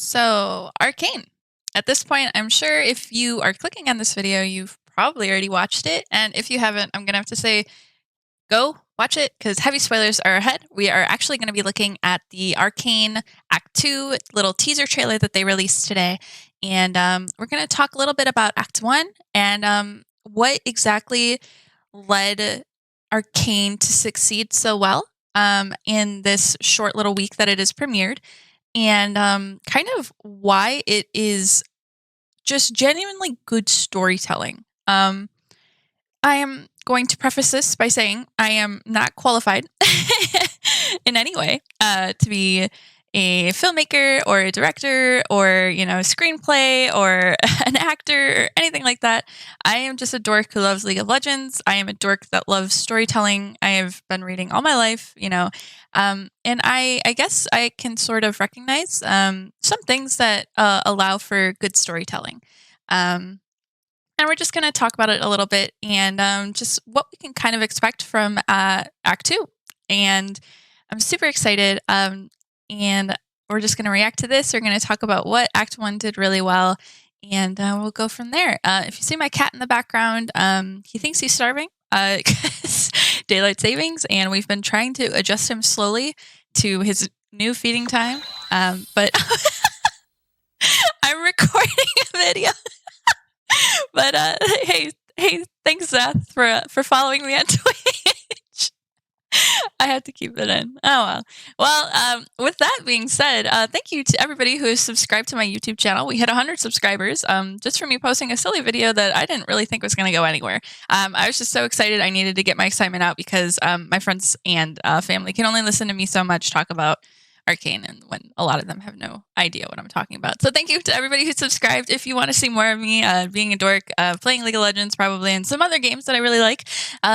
So, Arcane. At this point, I'm sure if you are clicking on this video, you've probably already watched it. And if you haven't, I'm going to have to say go watch it because heavy spoilers are ahead. We are actually going to be looking at the Arcane Act 2 little teaser trailer that they released today. And we're going to talk a little bit about Act 1 and what exactly led Arcane to succeed so well in this short little week that it is premiered, and kind of why it is just genuinely good storytelling. I am going to preface this by saying I am not qualified in any way to be a filmmaker or a director or, screenplay or an actor or anything like that. I am just a dork who loves League of Legends. I am a dork that loves storytelling. I have been reading all my life, and I guess I can sort of recognize some things that allow for good storytelling. And we're just going to talk about it a little bit and just what we can kind of expect from Act 2. And I'm super excited. And we're just going to react to this. We're going to talk about what Act 1 did really well. And we'll go from there. If you see my cat in the background, he thinks he's starving because daylight savings. And we've been trying to adjust him slowly to his new feeding time. But I'm recording a video. But hey, thanks Seth for following me on Twitch. I had to keep it in. Oh well. Well, with that being said, thank you to everybody who has subscribed to my YouTube channel. We hit 100 subscribers just from me posting a silly video that I didn't really think was going to go anywhere. I was just so excited. I needed to get my excitement out because my friends and family can only listen to me so much talk about Arcane, and when a lot of them have no idea what I'm talking about. So thank you to everybody who subscribed. If you want to see more of me being a dork, playing League of Legends probably, and some other games that I really like,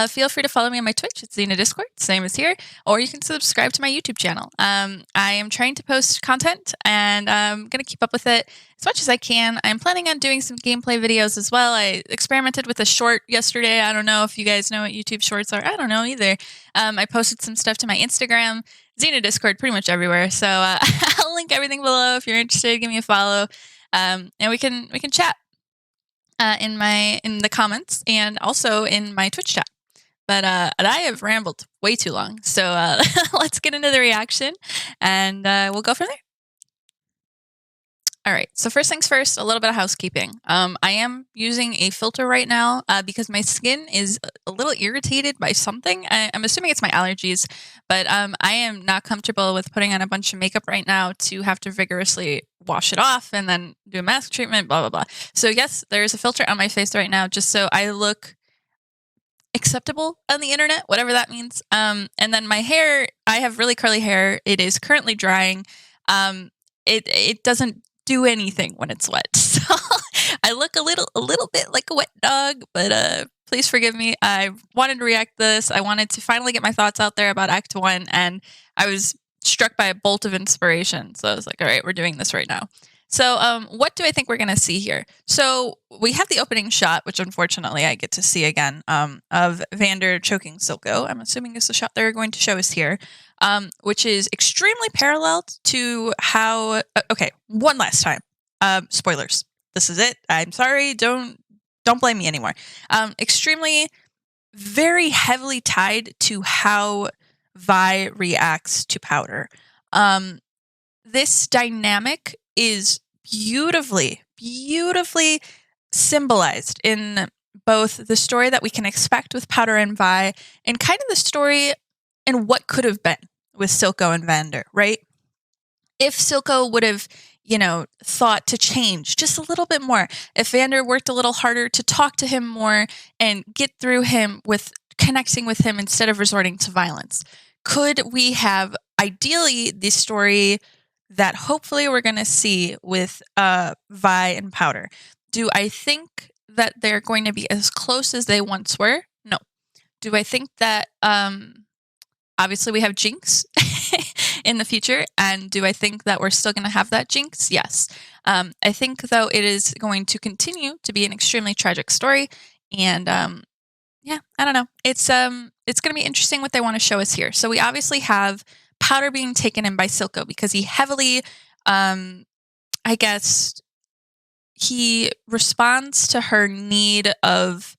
feel free to follow me on my Twitch. It's Xena Discord, same as here, or you can subscribe to my YouTube channel. I am trying to post content, and I'm going to keep up with it as much as I can. I'm planning on doing some gameplay videos as well. I experimented with a short yesterday. I don't know if you guys know what YouTube shorts are. I don't know either. I posted some stuff to my Instagram, Xena Discord, pretty much everywhere. So I'll link everything below if you're interested. Give me a follow, and we can chat in the comments and also in my Twitch chat. But and I have rambled way too long, so let's get into the reaction, and we'll go from there. All right, so first things first, a little bit of housekeeping. I am using a filter right now because my skin is a little irritated by something. I'm assuming it's my allergies, but I am not comfortable with putting on a bunch of makeup right now to have to vigorously wash it off and then do a mask treatment, blah, blah, blah. So yes, there's a filter on my face right now just so I look acceptable on the internet, whatever that means. And then my hair, I have really curly hair. It is currently drying. It doesn't do anything when it's wet. So I look a little bit like a wet dog, but please forgive me. I wanted to react to this. I wanted to finally get my thoughts out there about Act 1, and I was struck by a bolt of inspiration. So I was like, all right, we're doing this right now. So what do I think we're going to see here? So we have the opening shot, which unfortunately I get to see again, of Vander choking Silco. I'm assuming it's the shot they're going to show us here, which is extremely paralleled to how... okay, one last time. Spoilers. This is it. I'm sorry. Don't blame me anymore. Extremely, very heavily tied to how Vi reacts to Powder. This dynamic is beautifully symbolized in both the story that we can expect with Powder and Vi and kind of the story and what could have been with Silco and Vander, right? If Silco would have, thought to change just a little bit more, if Vander worked a little harder to talk to him more and get through him with connecting with him instead of resorting to violence, could we have ideally the story that hopefully we're going to see with Vi and Powder? Do I think that they're going to be as close as they once were? No. Do I think that obviously we have Jinx in the future, and do I think that we're still going to have that Jinx? Yes. I think though it is going to continue to be an extremely tragic story, and yeah, I don't know. It's going to be interesting what they want to show us here. So we obviously have Powder being taken in by Silco because he heavily I guess he responds to her need of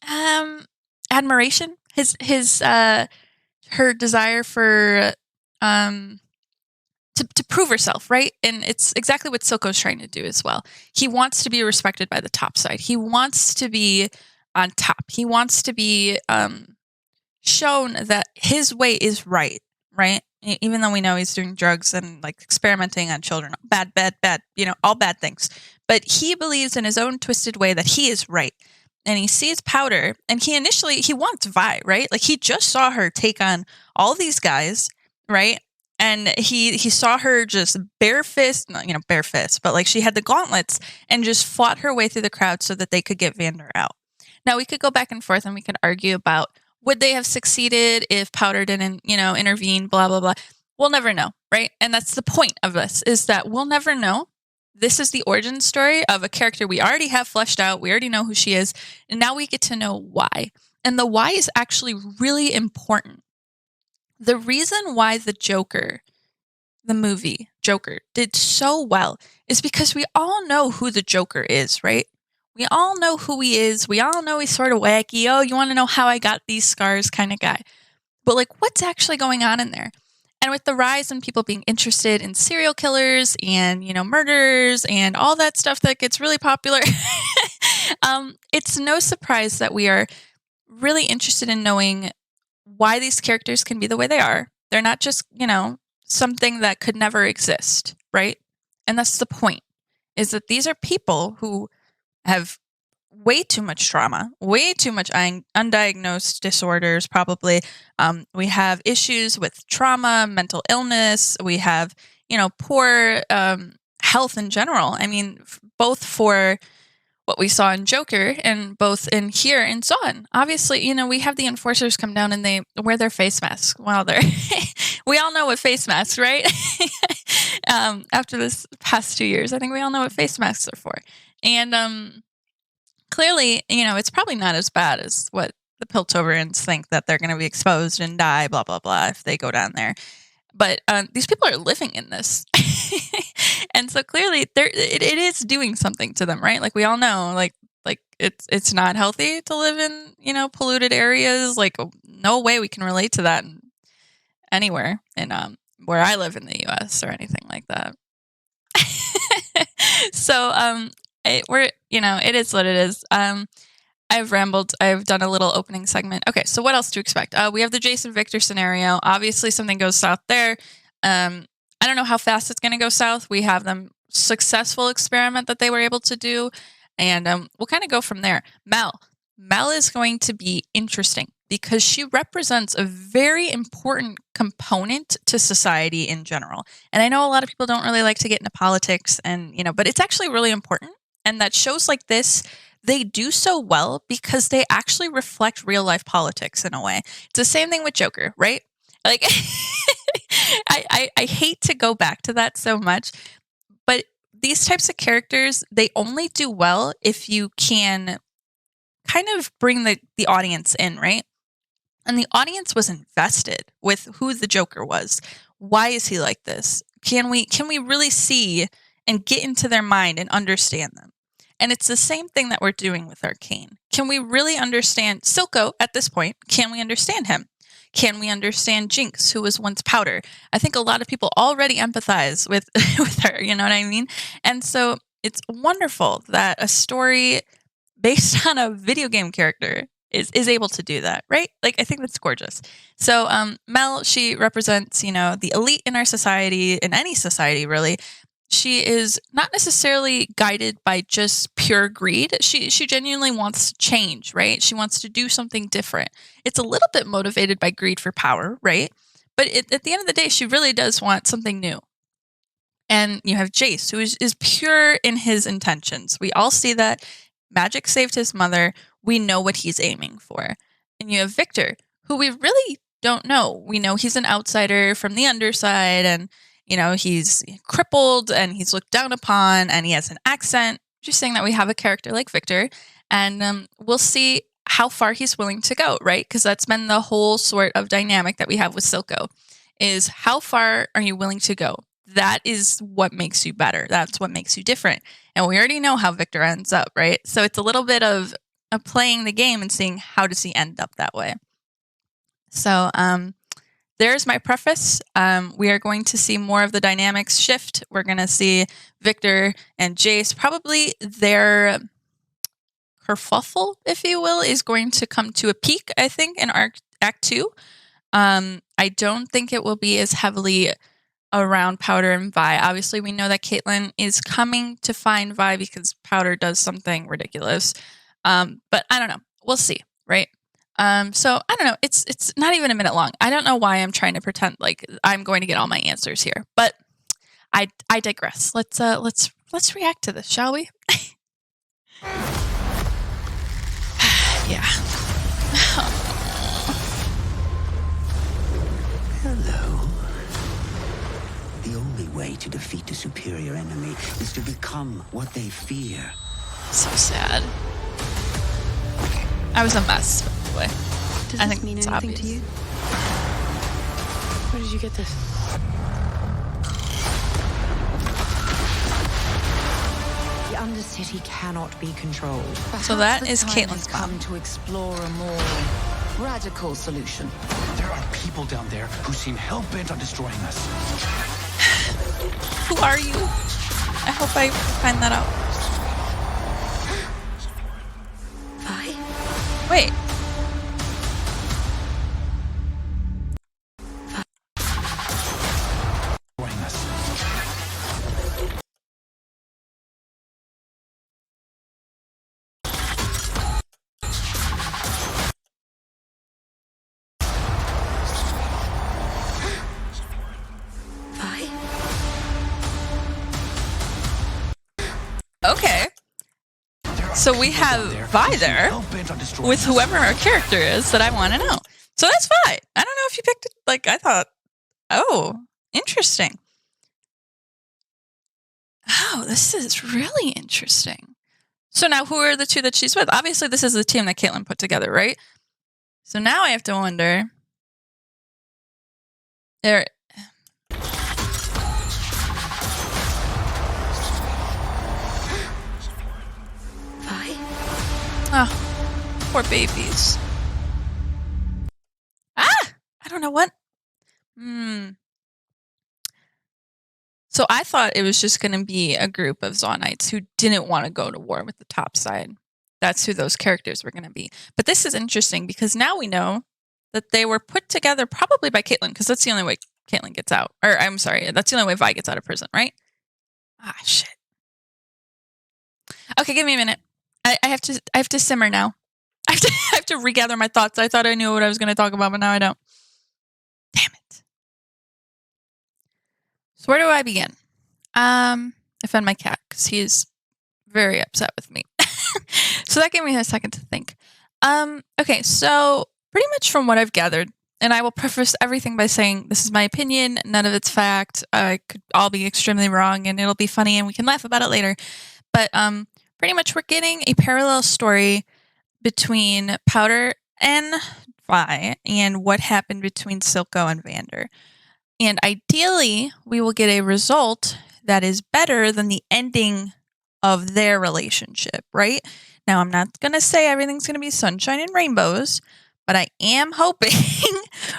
um admiration. His her desire for um to prove herself, right? And it's exactly what Silco's trying to do as well. He wants to be respected by the top side. He wants to be on top. He wants to be shown that his way is right, right? Even though we know he's doing drugs and like experimenting on children, bad, bad, bad, all bad things. But he believes in his own twisted way that he is right. And he sees Powder, and he wants Vi, right? Like he just saw her take on all these guys, right? And he saw her just bare fist, not, bare fist, but like she had the gauntlets and just fought her way through the crowd so that they could get Vander out. Now we could go back and forth and we could argue about would they have succeeded if Powder didn't, intervene, blah, blah, blah. We'll never know, right? And that's the point of this, is that we'll never know. This is the origin story of a character we already have fleshed out. We already know who she is. And now we get to know why. And the why is actually really important. The reason why the Joker, the movie Joker, did so well is because we all know who the Joker is, right? We all know who he is. We all know he's sort of wacky. Oh, you want to know how I got these scars kind of guy. But like, what's actually going on in there? And with the rise in people being interested in serial killers and, murders and all that stuff that gets really popular, it's no surprise that we are really interested in knowing why these characters can be the way they are. They're not just, something that could never exist, right? And that's the point, is that these are people who have way too much trauma, way too much undiagnosed disorders, probably. We have issues with trauma, mental illness. We have, poor health in general. I mean, both for what we saw in Joker and both in here in Zon. Obviously, we have the enforcers come down and they wear their face masks while they're... We all know what face masks, right? After this past 2 years, I think we all know what face masks are for. And clearly, it's probably not as bad as what the Piltoverians think, that they're going to be exposed and die, blah, blah, blah, if they go down there. But these people are living in this. And so clearly it is doing something to them, right? Like we all know, like it's not healthy to live in, polluted areas. Like no way we can relate to that anywhere in where I live in the US or anything like that. So it is what it is. I've rambled. I've done a little opening segment. Okay, so what else to expect? We have the Jason Victor scenario. Obviously, something goes south there. I don't know how fast it's going to go south. We have them successful experiment that they were able to do, and we'll kind of go from there. Mel is going to be interesting because she represents a very important component to society in general. And I know a lot of people don't really like to get into politics, and but it's actually really important. And that shows like this, they do so well because they actually reflect real life politics in a way. It's the same thing with Joker, right? Like, I hate to go back to that so much, but these types of characters, they only do well if you can kind of bring the audience in, right? And the audience was invested with who the Joker was. Why is he like this? Can we really see and get into their mind and understand them? And it's the same thing that we're doing with Arcane. Can we really understand Silco at this point? Can we understand him? Can we understand Jinx, who was once Powder? I think a lot of people already empathize with her, you know what I mean? And so it's wonderful that a story based on a video game character is able to do that, right? Like, I think that's gorgeous. So Mel, she represents, the elite in our society, in any society, really. She is not necessarily guided by just pure greed. She genuinely wants to change, right? She wants to do something different. It's a little bit motivated by greed for power, right? But at the end of the day, she really does want something new. And you have Jace, who is pure in his intentions. We all see that. Magic saved his mother. We know what he's aiming for. And you have Victor, who we really don't know. We know he's an outsider from the underside, and he's crippled and he's looked down upon and he has an accent. Just saying that we have a character like Victor, and we'll see how far he's willing to go, right? Because that's been the whole sort of dynamic that we have with Silco, is how far are you willing to go? that is what makes you better. That's what makes you different. And we already know how Victor ends up, right? So it's a little bit of playing the game and seeing how does he end up that way. So there's my preface. We are going to see more of the dynamics shift. We're going to see Victor and Jace, probably their kerfuffle, if you will, is going to come to a peak, I think, in Act 2. I don't think it will be as heavily around Powder and Vi. Obviously, we know that Caitlin is coming to find Vi because Powder does something ridiculous. But I don't know. We'll see, right? So I don't know. It's not even a minute long. I don't know why I'm trying to pretend like I'm going to get all my answers here, but I digress. Let's react to this, shall we? Yeah. Hello. The only way to defeat a superior enemy is to become what they fear. So sad. Okay. I was a mess, by the way. Does I this think mean it's anything obvious. to you? Where did you get this? The Undercity cannot be controlled. So that Perhaps is the time Caitlin's has come mom. to explore a more radical solution. There are people down there who seem hell-bent on destroying us. Who are you? I hope I find that out. Vi? Wait. Destroying us. Vi? Okay. So we have Vi there with whoever our character is that I want to know. So that's fine. I don't know if you picked it. Like, I thought, oh, interesting. Oh, this is really interesting. So now who are the two that she's with? Obviously, this is the team that Caitlin put together, right? So now I have to wonder. There. Vi? Oh, poor babies. Ah! I don't know what. So I thought it was just going to be a group of Zonites who didn't want to go to war with the top side. That's who those characters were going to be. But this is interesting because now we know that they were put together probably by Caitlin because that's the only way Caitlin gets out. Or I'm sorry, that's the only way Vi gets out of prison, right? Ah, shit. Okay, give me a minute. I have to simmer now. I have to regather my thoughts. I thought I knew what I was going to talk about, but now I don't. Damn it. So where do I begin? I found my cat because he is very upset with me. So that gave me a second to think. Okay, so pretty much from what I've gathered, and I will preface everything by saying this is my opinion, none of it's fact. I could all be extremely wrong, and it'll be funny, and we can laugh about it later. But pretty much we're getting a parallel story between Powder and Vi and what happened between Silco and Vander. And ideally, we will get a result that is better than the ending of their relationship, right? Now, I'm not going to say everything's going to be sunshine and rainbows, but I am hoping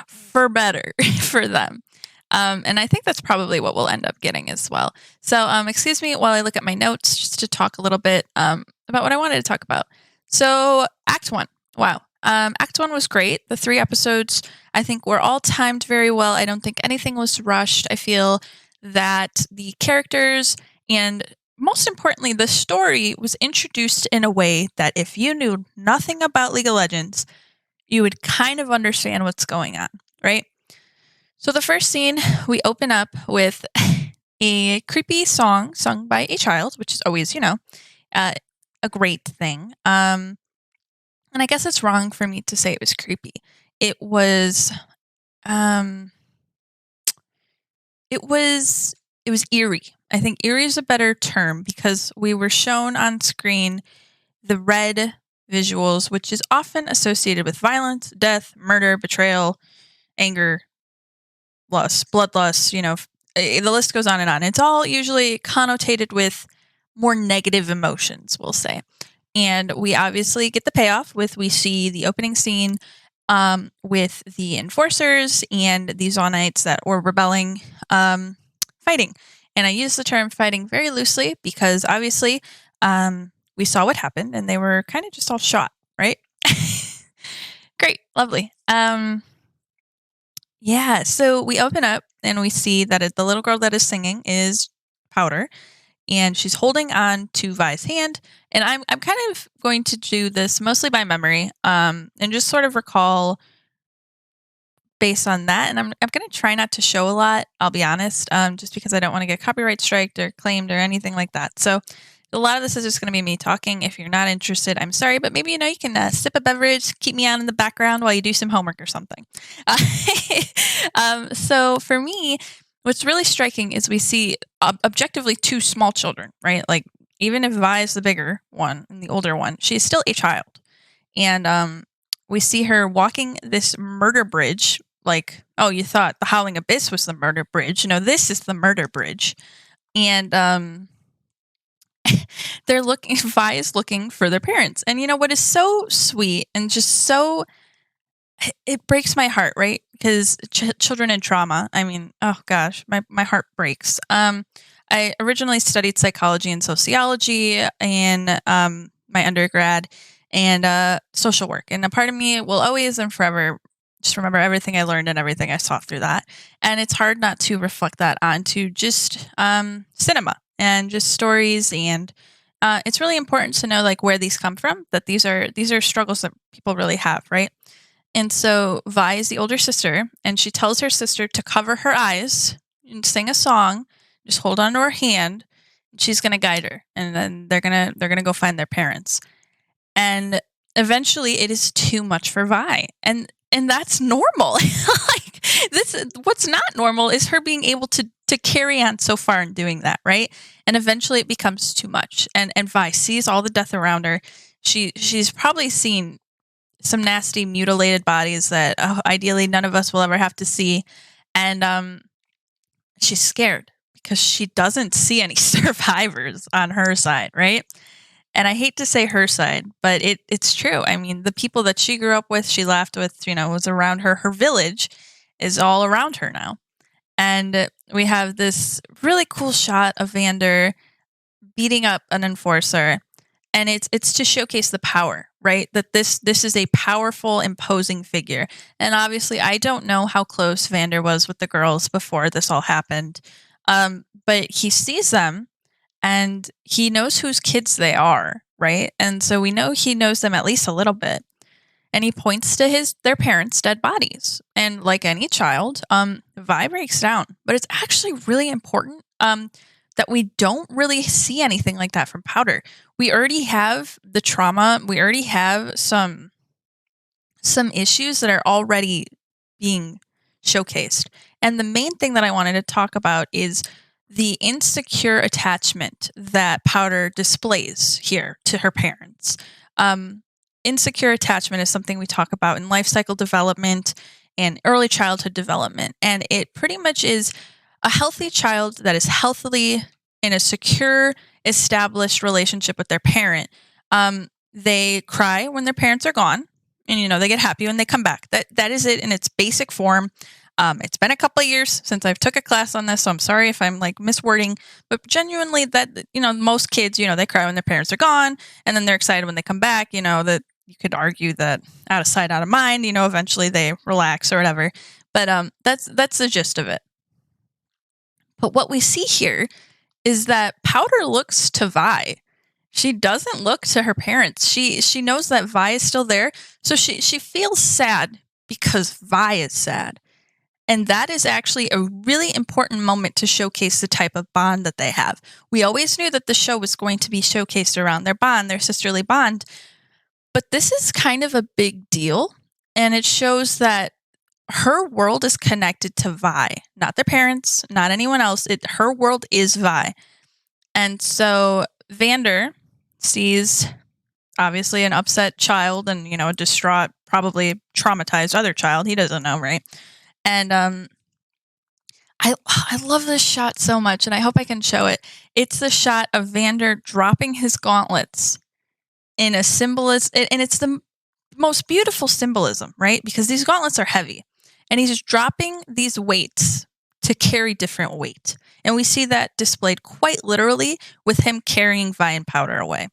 for better for them. And I think that's probably what we'll end up getting as well. So excuse me while I look at my notes just to talk a little bit about what I wanted to talk about. So Act 1. Wow. Act 1 was great. The 3 episodes, I think, were all timed very well. I don't think anything was rushed. I feel that the characters and most importantly, the story was introduced in a way that if you knew nothing about League of Legends, you would kind of understand what's going on, right? So the first scene, we open up with a creepy song sung by a child, which is always, a great thing. And I guess it's wrong for me to say it was creepy. It was eerie. I think eerie is a better term because we were shown on screen the red visuals, which is often associated with violence, death, murder, betrayal, anger, lust, bloodlust, the list goes on and on. It's all usually connotated with more negative emotions, we'll say. And we obviously get the payoff we see the opening scene with the enforcers and the Zonites that were rebelling, fighting. And I use the term fighting very loosely because obviously we saw what happened and they were kind of just all shot, right? Great, lovely. Yeah, so we open up and we see that the little girl that is singing is Powder, and she's holding on to Vi's hand. And I'm kind of going to do this mostly by memory, and just sort of recall based on that. And I'm going to try not to show a lot, I'll be honest, just because I don't want to get copyright striked or claimed or anything like that. So a lot of this is just going to be me talking. If you're not interested, I'm sorry, but maybe, you can sip a beverage, keep me on in the background while you do some homework or something. So for me, what's really striking is we see objectively two small children, right? Like, even if Vi is the bigger one and the older one, she's still a child. And we see her walking this murder bridge. Like, oh, you thought the Howling Abyss was the murder bridge. No, this is the murder bridge. And they're looking, Vi is looking for their parents. And what is so sweet and just so, it breaks my heart, right? Because children in trauma, I mean, oh gosh, my heart breaks. I originally studied psychology and sociology in my undergrad and social work. And a part of me will always and forever just remember everything I learned and everything I saw through that. And it's hard not to reflect that onto just cinema and just stories. And it's really important to know like where these come from, that these are struggles that people really have, right? And so Vi is the older sister, and she tells her sister to cover her eyes and sing a song, just hold on to her hand. She's going to guide her, and then they're going to go find their parents. And eventually it is too much for Vi. And that's normal. Like, what's not normal is her being able to carry on so far in doing that, right? And eventually it becomes too much. And Vi sees all the death around her. She's probably seen some nasty mutilated bodies that ideally none of us will ever have to see. And she's scared because she doesn't see any survivors on her side, right? And I hate to say her side, but it's true. I mean, the people that she grew up with, she laughed with, was around her. Her village is all around her now. And we have this really cool shot of Vander beating up an enforcer. And it's to showcase the power, right? That this is a powerful, imposing figure. And obviously, I don't know how close Vander was with the girls before this all happened. But he sees them and he knows whose kids they are, right? And so we know he knows them at least a little bit. And he points to their parents' dead bodies. And like any child, Vi breaks down. But it's actually really important that we don't really see anything like that from Powder. We already have the trauma. We already have some issues that are already being showcased. And the main thing that I wanted to talk about is the insecure attachment that Powder displays here to her parents. Insecure attachment is something we talk about in life cycle development and early childhood development. And it pretty much is a healthy child that is healthily in a secure, established relationship with their parent. They cry when their parents are gone, and they get happy when they come back. That is it in its basic form. It's been a couple of years since I've took a class on this, so I'm sorry if I'm like miswording, but genuinely that, most kids, they cry when their parents are gone, and then they're excited when they come back, that you could argue that out of sight, out of mind, eventually they relax or whatever. But that's the gist of it. But what we see here is that Powder looks to Vi. She doesn't look to her parents. She knows that Vi is still there, so she feels sad because Vi is sad. And that is actually a really important moment to showcase the type of bond that they have. We always knew that the show was going to be showcased around their bond, their sisterly bond. But this is kind of a big deal. And it shows that her world is connected to Vi, not their parents, not anyone else. Her world is Vi. And so Vander sees obviously an upset child and, a distraught, probably traumatized other child. He doesn't know, right? And I love this shot so much, and I hope I can show it. It's the shot of Vander dropping his gauntlets in a symbolism, and it's the most beautiful symbolism, right? Because these gauntlets are heavy, and he's just dropping these weights to carry different weight. And we see that displayed quite literally with him carrying Vi and Powder away.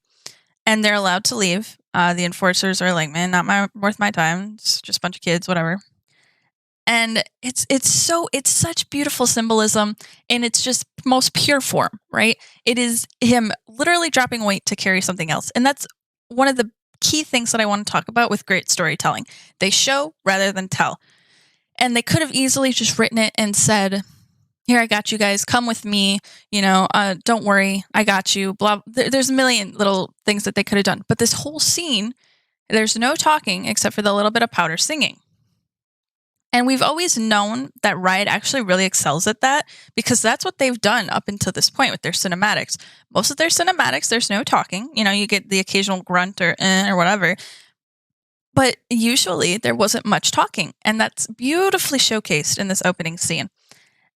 And they're allowed to leave. The enforcers are like, man, not worth my time. It's just a bunch of kids, whatever. And it's such beautiful symbolism, and it's just most pure form, right? It is him literally dropping weight to carry something else. And that's one of the key things that I want to talk about with great storytelling. They show rather than tell. And they could have easily just written it and said, here, I got you guys, come with me, don't worry, I got you, blah. There's a million little things that they could have done. But this whole scene, there's no talking except for the little bit of Powder singing. And we've always known that Riot actually really excels at that, because that's what they've done up until this point with their cinematics. Most of their cinematics, there's no talking. You get the occasional grunt or whatever. But usually there wasn't much talking. And that's beautifully showcased in this opening scene.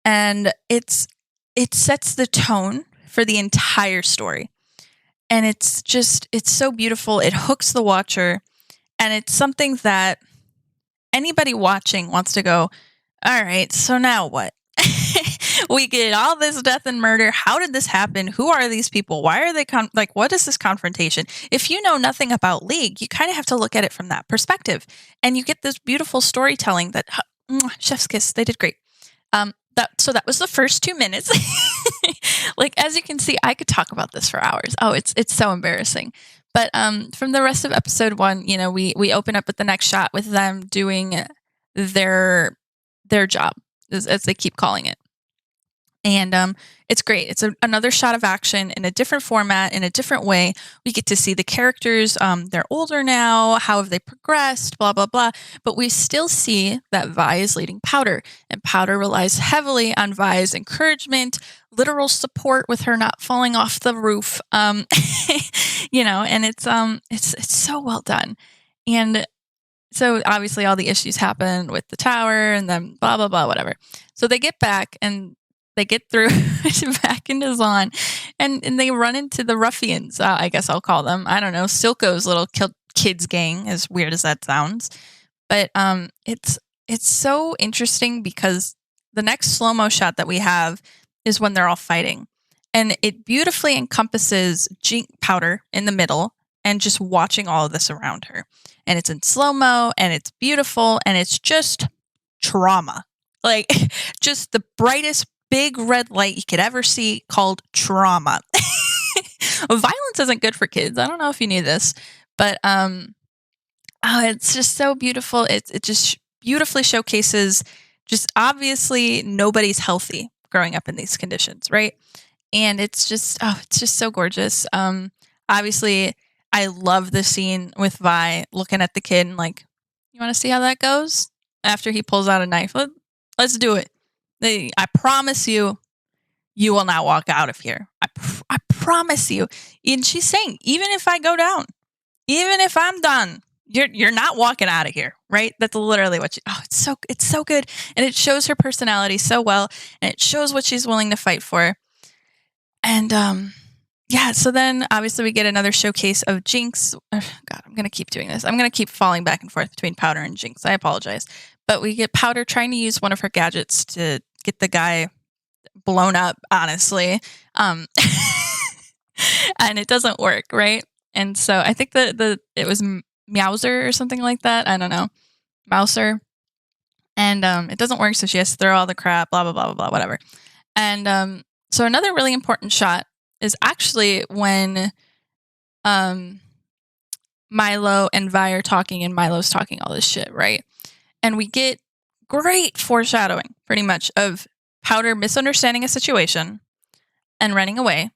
And it sets the tone for the entire story. And it's so beautiful. It hooks the watcher. And it's something that anybody watching wants to go, all right, so now what? We get all this death and murder. How did this happen? Who are these people? Why are they what is this confrontation? If you know nothing about League, you kind of have to look at it from that perspective. And you get this beautiful storytelling that chef's kiss, they did great. So that was the first 2 minutes. As you can see, I could talk about this for hours. Oh, it's so embarrassing. But from the rest of episode 1, we open up with the next shot with them doing their job, as they keep calling it. And it's great. It's another shot of action in a different format, in a different way. We get to see the characters. They're older now. How have they progressed? Blah, blah, blah. But we still see that Vi is leading Powder. And Powder relies heavily on Vi's encouragement, literal support with her not falling off the roof. And it's so well done. And so obviously all the issues happen with the tower and then blah, blah, blah, whatever. So they get back and they get through back into Zon, and they run into the ruffians, I guess I'll call them. I don't know, Silco's little kids gang, as weird as that sounds. But it's so interesting because the next slow-mo shot that we have is when they're all fighting. And it beautifully encompasses Powder in the middle and just watching all of this around her. And it's in slow-mo, and it's beautiful, and it's just trauma. Just the brightest big red light you could ever see, called trauma. Violence isn't good for kids. I don't know if you knew this, but it's just so beautiful. It just beautifully showcases just obviously nobody's healthy growing up in these conditions, right? And it's just so gorgeous. Obviously, I love the scene with Vi looking at the kid and you want to see how that goes? After he pulls out a knife, let's do it. I promise you, you will not walk out of here. I promise you. And she's saying, even if I go down, even if I'm done, you're not walking out of here, right? That's literally what it's so good. And it shows her personality so well, and it shows what she's willing to fight for. And so then obviously we get another showcase of Jinx. God, I'm going to keep doing this. I'm going to keep falling back and forth between Powder and Jinx. I apologize. But we get Powder trying to use one of her gadgets to get the guy blown up, honestly. And it doesn't work, right? And so I think that it was Meowser or something like that. I don't know. Mouser. And it doesn't work, so she has to throw all the crap, blah, blah, blah, blah, blah, whatever. And so another really important shot is actually when Milo and Vi are talking, and Milo's talking all this shit, right? And we get great foreshadowing, pretty much, of Powder misunderstanding a situation and running away,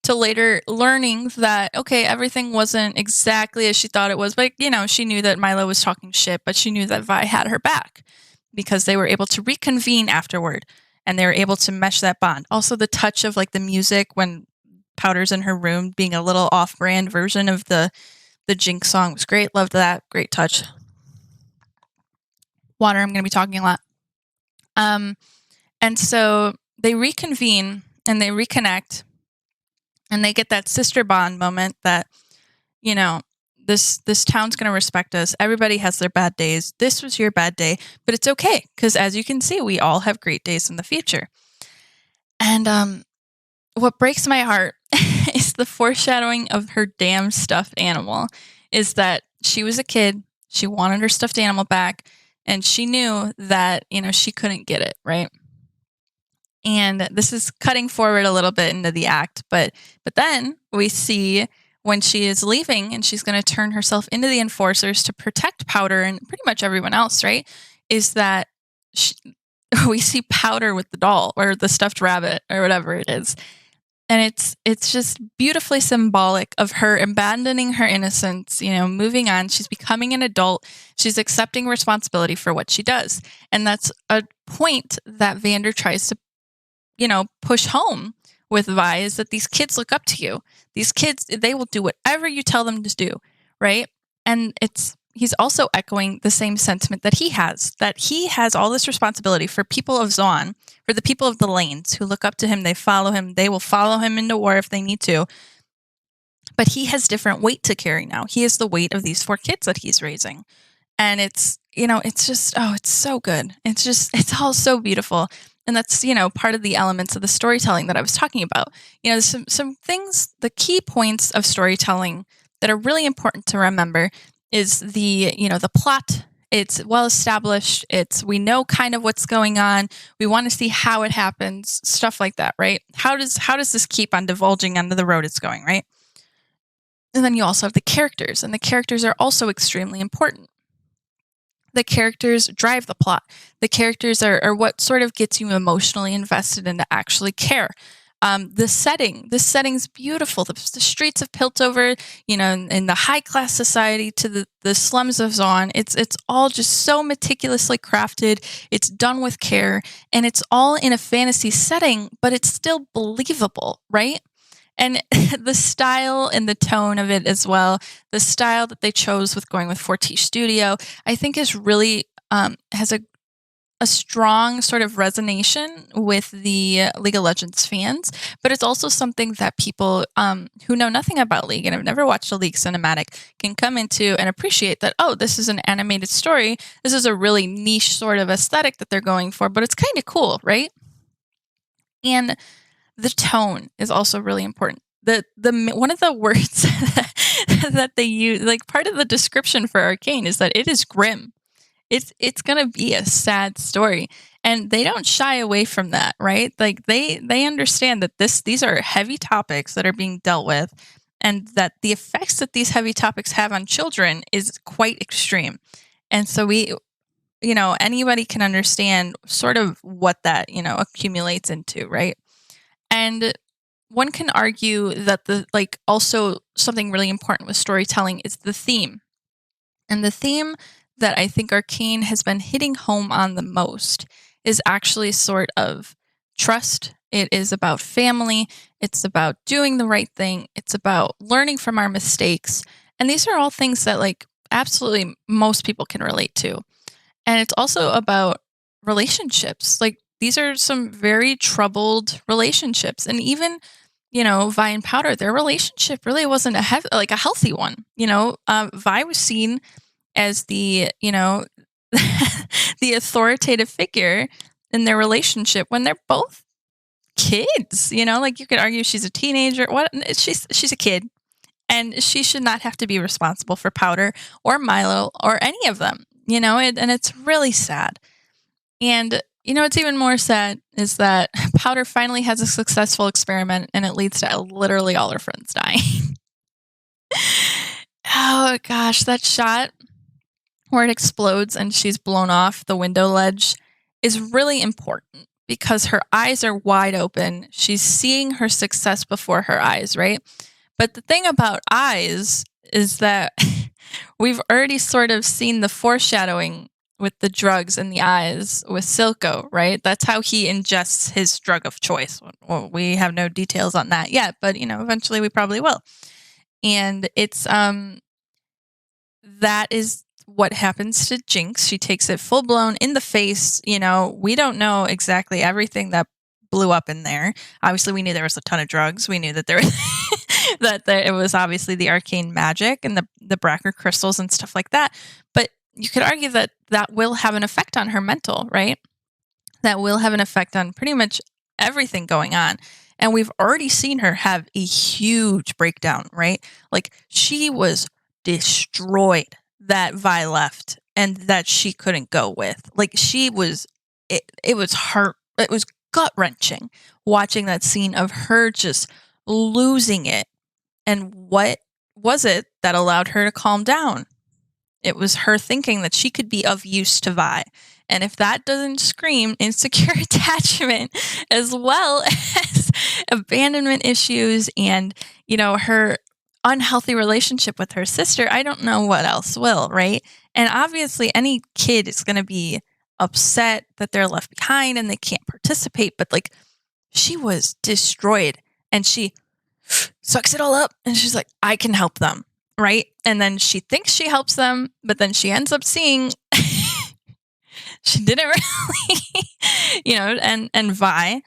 to later learning that, okay, everything wasn't exactly as she thought it was. But, she knew that Milo was talking shit, but she knew that Vi had her back because they were able to reconvene afterward, and they were able to mesh that bond. Also, the touch of the music when Powder's in her room being a little off-brand version of the Jinx song was great. Loved that. Great touch. Water, I'm going to be talking a lot. And so they reconvene and they reconnect and they get that sister bond moment that, you know, this town's going to respect us. Everybody has their bad days. This was your bad day, but it's okay because as you can see, we all have great days in the future. And what breaks my heart is the foreshadowing of her damn stuffed animal. Is that she was a kid, she wanted her stuffed animal back, and she knew that, she couldn't get it, right? And this is cutting forward a little bit into the act, but then we see when she is leaving and she's going to turn herself into the enforcers to protect Powder and pretty much everyone else, right? Is that we see Powder with the doll or the stuffed rabbit or whatever it is. And it's just beautifully symbolic of her abandoning her innocence, moving on. She's becoming an adult. She's accepting responsibility for what she does. And that's a point that Vander tries to, push home with Vi, is that these kids look up to you. These kids, they will do whatever you tell them to do, right? And he's also echoing the same sentiment that he has all this responsibility for people of Zaun, for the people of the lanes who look up to him, they follow him, they will follow him into war if they need to. But he has different weight to carry now. He has the weight of these 4 kids that he's raising. And it's just, it's so good. It's all so beautiful. And that's, part of the elements of the storytelling that I was talking about. Some things, the key points of storytelling that are really important to remember is the plot. It's well established. We know kind of what's going on. We want to see how it happens, stuff like that, right? How does this keep on divulging onto the road it's going, right? And then you also have the characters, and the characters are also extremely important. The characters drive the plot. The characters are what sort of gets you emotionally invested and to actually care. This setting's beautiful. The streets of Piltover, in the high class society to the slums of Zaun, it's all just so meticulously crafted. It's done with care, and it's all in a fantasy setting, but it's still believable, right? And the style and the tone of it as well, the style that they chose with going with Fortiche Studio, I think is really has a strong sort of resonation with the League of Legends fans, but it's also something that people who know nothing about League and have never watched a League cinematic can come into and appreciate that, this is an animated story. This is a really niche sort of aesthetic that they're going for, but it's kind of cool, right? And the tone is also really important. The one of the words that they use, like part of the description for Arcane, is that it is grim. It's gonna be a sad story, and they don't shy away from that, right? Like they understand that these are heavy topics that are being dealt with, and that the effects that these heavy topics have on children is quite extreme. And so anybody can understand sort of what that accumulates into, right? And one can argue that also something really important with storytelling is the theme. And the theme that I think Arcane has been hitting home on the most is actually sort of trust. It is about family. It's about doing the right thing. It's about learning from our mistakes. And these are all things that absolutely most people can relate to. And it's also about relationships. These are some very troubled relationships. And even, Vi and Powder, their relationship really wasn't a healthy one. Vi was seen as the, the authoritative figure in their relationship when they're both kids, you could argue she's a teenager. She's a kid, and she should not have to be responsible for Powder or Milo or any of them, and it's really sad. And what's even more sad is that Powder finally has a successful experiment, and it leads to literally all her friends dying. Oh gosh, that shot where it explodes and she's blown off the window ledge is really important because her eyes are wide open. She's seeing her success before her eyes, right? But the thing about eyes is that we've already sort of seen the foreshadowing with the drugs in the eyes with Silco, right? That's how he ingests his drug of choice. Well, we have no details on that yet, but eventually we probably will. And it's that is what happens to Jinx. She takes it full blown in the face. You know, we don't know exactly everything that blew up in there. Obviously, we knew there was a ton of drugs. We knew that there was it was obviously the arcane magic and the Bracker crystals and stuff like that. But you could argue that that will have an effect on her mental, right? That will have an effect on pretty much everything going on. And we've already seen her have a huge breakdown, right? Like she was destroyed that Vi left and that she couldn't go with. Like she was, it was gut wrenching watching that scene of her just losing it. And what was it that allowed her to calm down? It was her thinking that she could be of use to Vi. And if that doesn't scream insecure attachment as well as abandonment issues and, you know, her unhealthy relationship with her sister, I don't know what else will, right? And obviously any kid is going to be upset that they're left behind and they can't participate, but like she was destroyed and she sucks it all up and she's like, I can help them, right? And then she thinks she helps them, but then she ends up seeing she didn't really, you know, and Vi,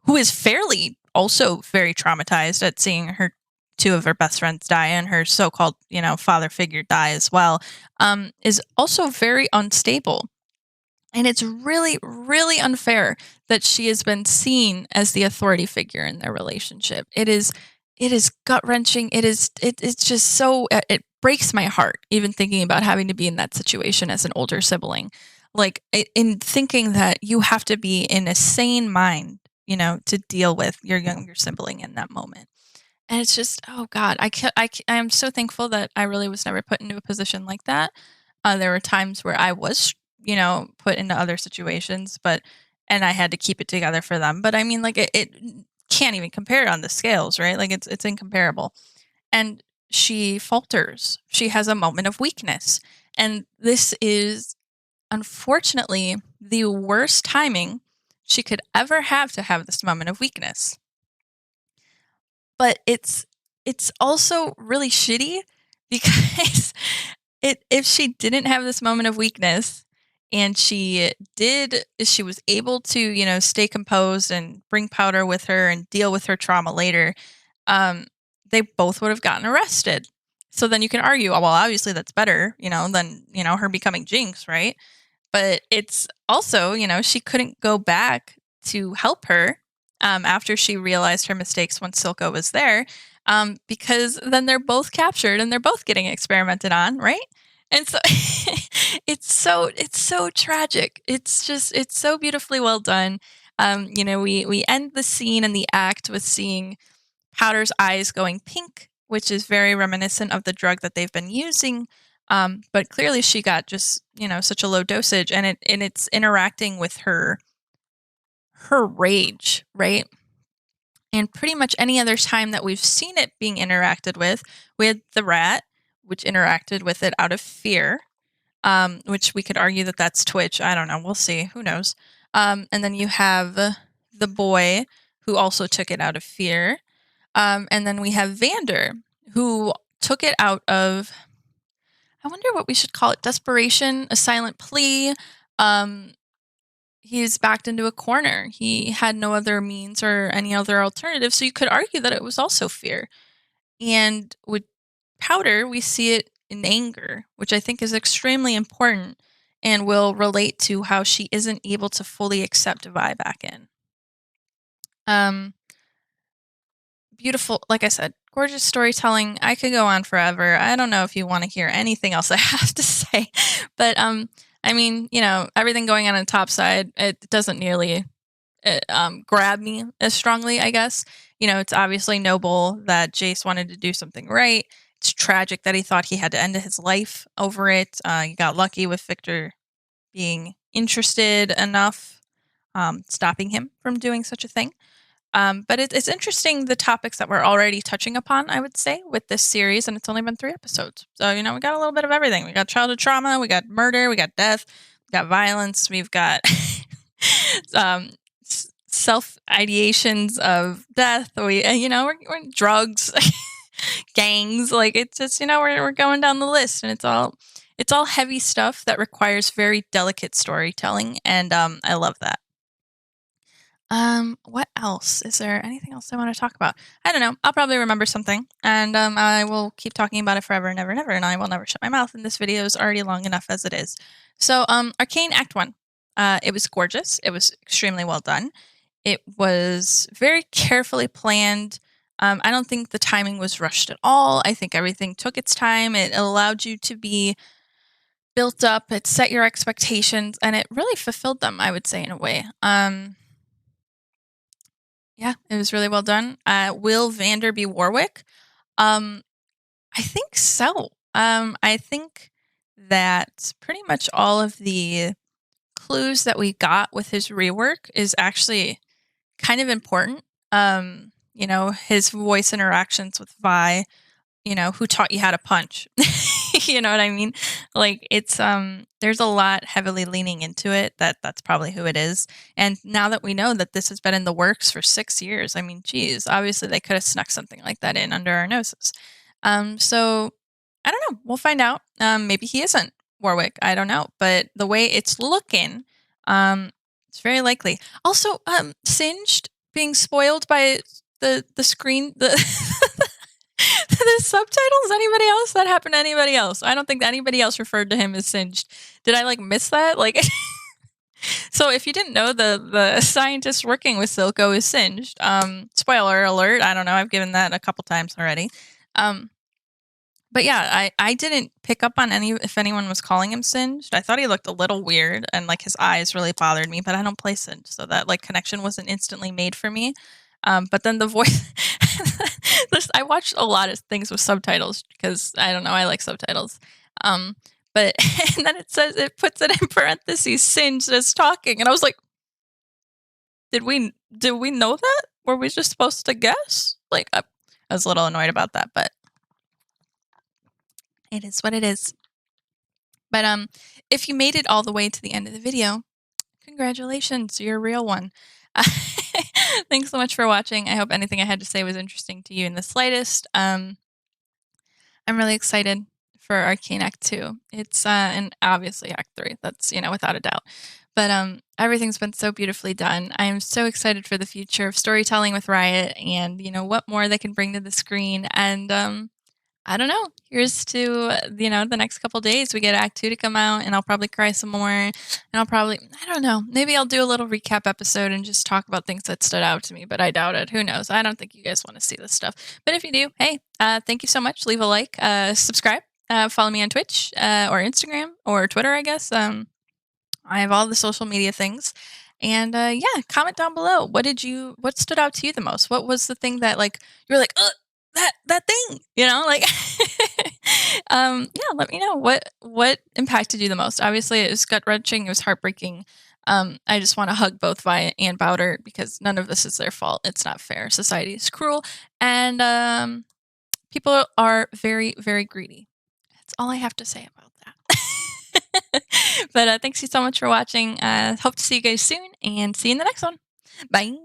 who is fairly also very traumatized at seeing her two of her best friends die and her so-called, you know, father figure die as well, is also very unstable. And it's really, really unfair that she has been seen as the authority figure in their relationship. It is gut wrenching. It's just so, it breaks my heart even thinking about having to be in that situation as an older sibling. Like in thinking that you have to be in a sane mind, you know, to deal with your younger sibling in that moment. And it's just, oh God, I am so thankful that I really was never put into a position like that. There were times where I was, you know, put into other situations, and I had to keep it together for them. But I mean, like it can't even compare on the scales, right? Like it's incomparable. And she falters. She has a moment of weakness. And this is unfortunately the worst timing she could ever have to have this moment of weakness. But it's also really shitty because if she didn't have this moment of weakness and she was able to, you know, stay composed and bring Powder with her and deal with her trauma later, they both would have gotten arrested. So then you can argue, oh, well, obviously that's better, you know, than, you know, her becoming Jinx, right? But it's also, you know, she couldn't go back to help her after she realized her mistakes once Silco was there, because then they're both captured and they're both getting experimented on, right? And so it's so tragic. It's so beautifully well done. You know, we end the scene and the act with seeing Powder's eyes going pink, which is very reminiscent of the drug that they've been using. But clearly she got just, you know, such a low dosage and it's interacting with her rage, right? And pretty much any other time that we've seen it being interacted with the rat, which interacted with it out of fear, which we could argue that that's Twitch. I don't know. We'll see. Who knows? And then you have the boy who also took it out of fear. And then we have Vander, who took it out of, I wonder what we should call it, desperation, a silent plea. He's backed into a corner. He had no other means or any other alternative. So you could argue that it was also fear. And with Powder, we see it in anger, which I think is extremely important and will relate to how she isn't able to fully accept Vi back in. Beautiful, like I said, gorgeous storytelling. I could go on forever. I don't know if you want to hear anything else I have to say, but I mean, you know, everything going on the top side, it doesn't nearly grab me as strongly, I guess. You know, it's obviously noble that Jace wanted to do something right. It's tragic that he thought he had to end his life over it. He got lucky with Victor being interested enough, stopping him from doing such a thing. But it's interesting the topics that we're already touching upon, I would say, with this series, and it's only been 3 episodes. So, you know, we got a little bit of everything. We got childhood trauma, we got murder, we got death, we got violence, we've got self-ideations of death, you know, we're drugs. gangs. Like it's just, we're going down the list, and it's all heavy stuff that requires very delicate storytelling, and I love that. What else? Is there anything else I want to talk about? I don't know. I'll probably remember something, and I will keep talking about it forever and ever and ever, and I will never shut my mouth. And this video is already long enough as it is. So, Arcane Act 1. It was gorgeous. It was extremely well done. It was very carefully planned. I don't think the timing was rushed at all. I think everything took its time. It allowed you to be built up. It set your expectations, and it really fulfilled them, I would say, in a way. Yeah, it was really well done. Will Vander be Warwick? Um, I think so. I think that pretty much all of the clues that we got with his rework is actually kind of important. His voice interactions with Vi, who taught you how to punch. You know what I mean? Like it's there's a lot heavily leaning into it that's probably who it is. And now that we know that this has been in the works for 6 years, I mean, geez, obviously they could have snuck something like that in under our noses. So I don't know. We'll find out. Maybe he isn't Warwick. I don't know. But the way it's looking, it's very likely. Also, Singed being spoiled by the screen, the the subtitles. Anybody else? That happened to anybody else? I don't think anybody else referred to him as Singed. Did I miss that? So if you didn't know, the scientist working with Silco is Singed. Spoiler alert. I don't know. I've given that a couple times already. But yeah, I didn't pick up on if anyone was calling him Singed. I thought he looked a little weird, and his eyes really bothered me. But I don't play Singed, so that connection wasn't instantly made for me. But then the voice, I watched a lot of things with subtitles because I don't know, I like subtitles. But and then it puts it in parentheses, Singed is talking, and I was like, did we know that? Were we just supposed to guess? I was a little annoyed about that, but it is what it is. But if you made it all the way to the end of the video, congratulations, you're a real one. Thanks so much for watching. I hope anything I had to say was interesting to you in the slightest. I'm really excited for Arcane Act 2. It's and obviously Act 3. That's without a doubt. But everything's been so beautifully done. I am so excited for the future of storytelling with Riot, and what more they can bring to the screen. And I don't know. Here's to the next couple days. We get Act 2 to come out, and I'll probably cry some more. And I don't know. Maybe I'll do a little recap episode and just talk about things that stood out to me, but I doubt it. Who knows? I don't think you guys want to see this stuff. But if you do, hey, thank you so much. Leave a like, subscribe, follow me on Twitch or Instagram or Twitter, I guess. I have all the social media things. And yeah, comment down below. What stood out to you the most? What was the thing that you were like, ugh, that thing, yeah, let me know what impacted you the most. Obviously it was gut-wrenching, it was heartbreaking. I just want to hug both Vi and Bowder because none of this is their fault. It's not fair. Society is cruel, and people are very, very greedy. That's all I have to say about that. But thanks you so much for watching. Hope to see you guys soon, and see you in the next one. Bye.